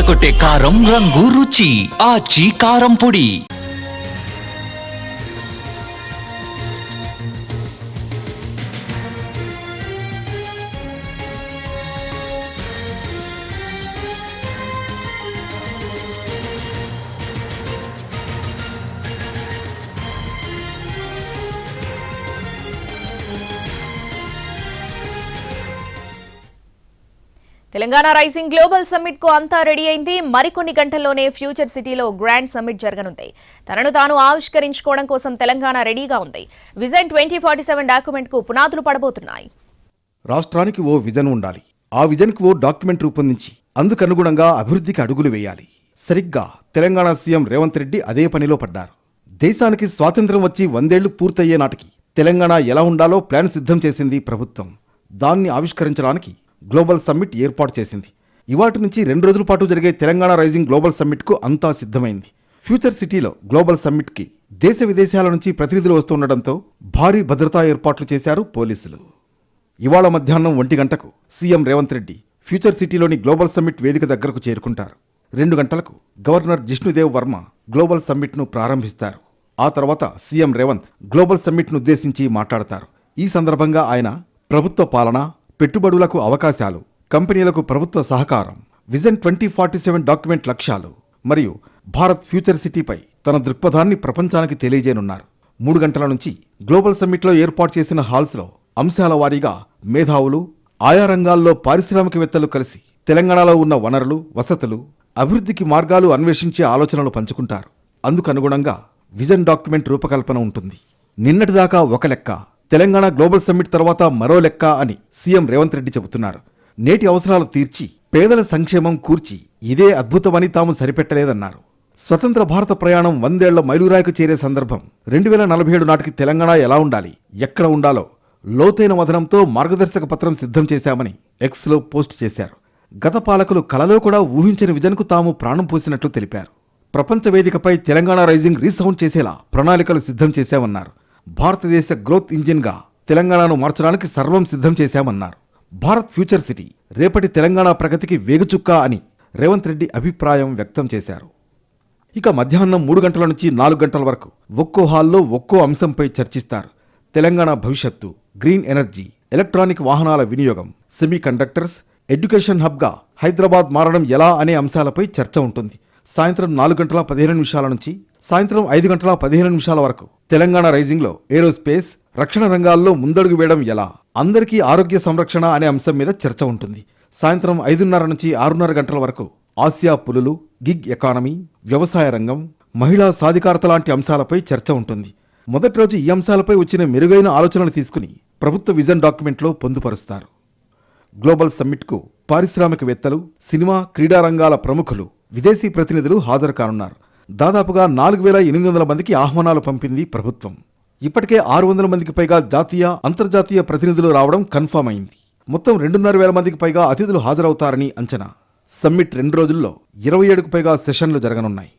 అదరగొట్టే కారం రంగు రుచి ఆచి కారం పొడి. తెలంగాణ రైజింగ్ గ్లోబల్ సమ్మిట్ కు అంతా రెడీ అయింది. మరికొన్ని గంటల్లోనే ఫ్యూచర్ సిటీలో గ్రాండ్ సమ్మిట్ జరగనుంది. తనను తాను ఆవిష్కరించుకోవడం కోసం తెలంగాణ రెడీగా ఉంది. విజన్ 2047 డాక్యుమెంట్ కు పునాదులు పడబోతున్నాయి. రాష్ట్రానికి ఓ విజన్ ఉండాలి. ఆ విజన్ కు ఓ డాక్యుమెంట్ రూపొందించి అందుకనుగుణంగా అభివృద్ధికి అడుగులు వేయాలి. సరిగ్గా తెలంగాణ సీఎం రేవంత్ రెడ్డి అదే పనిలో పడ్డారు. దేశానికి స్వాతంత్ర్యం వచ్చి 100 ఏళ్లు పూర్తయ్యే నాటికి తెలంగాణ ఎలా ఉండాలో ప్లాన్ సిద్ధం చేసింది ప్రభుత్వం. దాన్ని ఆవిష్కరించడానికి గ్లోబల్ సమ్మిట్ ఏర్పాటు చేసింది. ఇవాటి నుంచి 2 రోజుల పాటు జరిగే తెలంగాణ రైజింగ్ గ్లోబల్ సమ్మిట్కు అంతా సిద్ధమైంది. ఫ్యూచర్ సిటీలో గ్లోబల్ సమ్మిట్కి దేశ విదేశాల నుంచి ప్రతినిధులు వస్తుండటంతో భారీ భద్రతా ఏర్పాట్లు చేశారు పోలీసులు. ఇవాళ మధ్యాహ్నం 1 గంటకు సీఎం రేవంత్ రెడ్డి ఫ్యూచర్ సిటీలోని గ్లోబల్ సమ్మిట్ వేదిక దగ్గరకు చేరుకుంటారు. 2 గంటలకు గవర్నర్ జిష్ణుదేవ్ వర్మ గ్లోబల్ సమ్మిట్ను ప్రారంభిస్తారు. ఆ తర్వాత సీఎం రేవంత్ గ్లోబల్ సమ్మిట్ను ఉద్దేశించి మాట్లాడతారు. ఈ సందర్భంగా ఆయన ప్రభుత్వ పాలన, పెట్టుబడులకు అవకాశాలు, కంపెనీలకు ప్రభుత్వ సహకారం, విజన్ 2047 డాక్యుమెంట్ లక్ష్యాలు మరియు భారత్ ఫ్యూచర్ సిటీపై తన దృక్పథాన్ని ప్రపంచానికి తెలియజేయనున్నారు. 3 గంటల నుంచి గ్లోబల్ సమ్మిట్లో ఏర్పాటు చేసిన హాల్స్లో అంశాల వారీగా మేధావులు, ఆయా రంగాల్లో పారిశ్రామికవేత్తలు కలిసి తెలంగాణలో ఉన్న వనరులు, వసతులు, అభివృద్ధికి మార్గాలు అన్వేషించే ఆలోచనలు పంచుకుంటారు. అందుకనుగుణంగా విజన్ డాక్యుమెంట్ రూపకల్పన ఉంటుంది. నిన్నటిదాకా ఒక లెక్క, తెలంగాణ గ్లోబల్ సమ్మిట్ తర్వాత మరో లెక్క అని సీఎం రేవంత్ రెడ్డి చెబుతున్నారు. నేటి అవసరాలు తీర్చి పేదల సంక్షేమం కూర్చి ఇదే అద్భుతమని తాము సరిపెట్టలేదన్నారు. స్వతంత్ర భారత ప్రయాణం 100 ఏళ్ల మైలురాయికి చేరే సందర్భం 2047 నాటికి తెలంగాణ ఎలా ఉండాలి, ఎక్కడ ఉండాలో లోతైన వదనంతో మార్గదర్శక పత్రం సిద్ధం చేశామని ఎక్స్లో పోస్ట్ చేశారు. గత పాలకులు కలలో కూడా ఊహించని విజన్కు తాము ప్రాణం పోసినట్లు తెలిపారు. ప్రపంచ వేదికపై తెలంగాణ రైజింగ్ రీసౌండ్ చేసేలా ప్రణాళికలు సిద్ధం చేశామన్నారు. భారతదేశ గ్రోత్ ఇంజిన్గా తెలంగాణను మార్చడానికి సర్వం సిద్ధం చేశామన్నారు. భారత్ ఫ్యూచర్ సిటీ రేపటి తెలంగాణ ప్రగతికి వేగుచుక్క అని రేవంత్ రెడ్డి అభిప్రాయం వ్యక్తం చేశారు. ఇక మధ్యాహ్నం 3 గంటల నుంచి 4 గంటల వరకు ఒక్కో హాల్లో ఒక్కో అంశంపై చర్చిస్తారు. తెలంగాణ భవిష్యత్తు, గ్రీన్ ఎనర్జీ, ఎలక్ట్రానిక్ వాహనాల వినియోగం, సెమీ కండక్టర్స్, ఎడ్యుకేషన్ హబ్గా హైదరాబాద్ మారడం ఎలా అనే అంశాలపై చర్చ ఉంటుంది. సాయంత్రం 4 గంటల 15 నిమిషాల నుంచి సాయంత్రం 5 గంటల 15 నిమిషాల వరకు తెలంగాణ రైజింగ్లో ఏరోస్పేస్, రక్షణ రంగాల్లో ముందడుగు వేయడం ఎలా, అందరికీ ఆరోగ్య సంరక్షణ అనే అంశం మీద చర్చ ఉంటుంది. సాయంత్రం 5:30 నుంచి 6:30 గంటల వరకు ఆసియా పులులు, గిగ్ ఎకానమీ, వ్యవసాయ రంగం, మహిళా సాధికారత లాంటి అంశాలపై చర్చ ఉంటుంది. మొదటి రోజు ఈ అంశాలపై వచ్చిన మెరుగైన ఆలోచనలు తీసుకుని ప్రభుత్వ విజన్ డాక్యుమెంట్లో పొందుపరుస్తారు. గ్లోబల్ సమ్మిట్కు పారిశ్రామికవేత్తలు, సినిమా, క్రీడా రంగాల ప్రముఖులు, విదేశీ ప్రతినిధులు హాజరు కానున్నారు. దాదాపుగా 4800 మందికి ఆహ్వానాలు పంపింది ప్రభుత్వం. ఇప్పటికే 600 మందికి పైగా జాతీయ, అంతర్జాతీయ ప్రతినిధులు రావడం కన్ఫర్మ్ అయింది. మొత్తం 2,500 మందికి పైగా అతిథులు హాజరవుతారని అంచనా. సమ్మిట్ 2 రోజుల్లో 27కు పైగా సెషన్లు జరగనున్నాయి.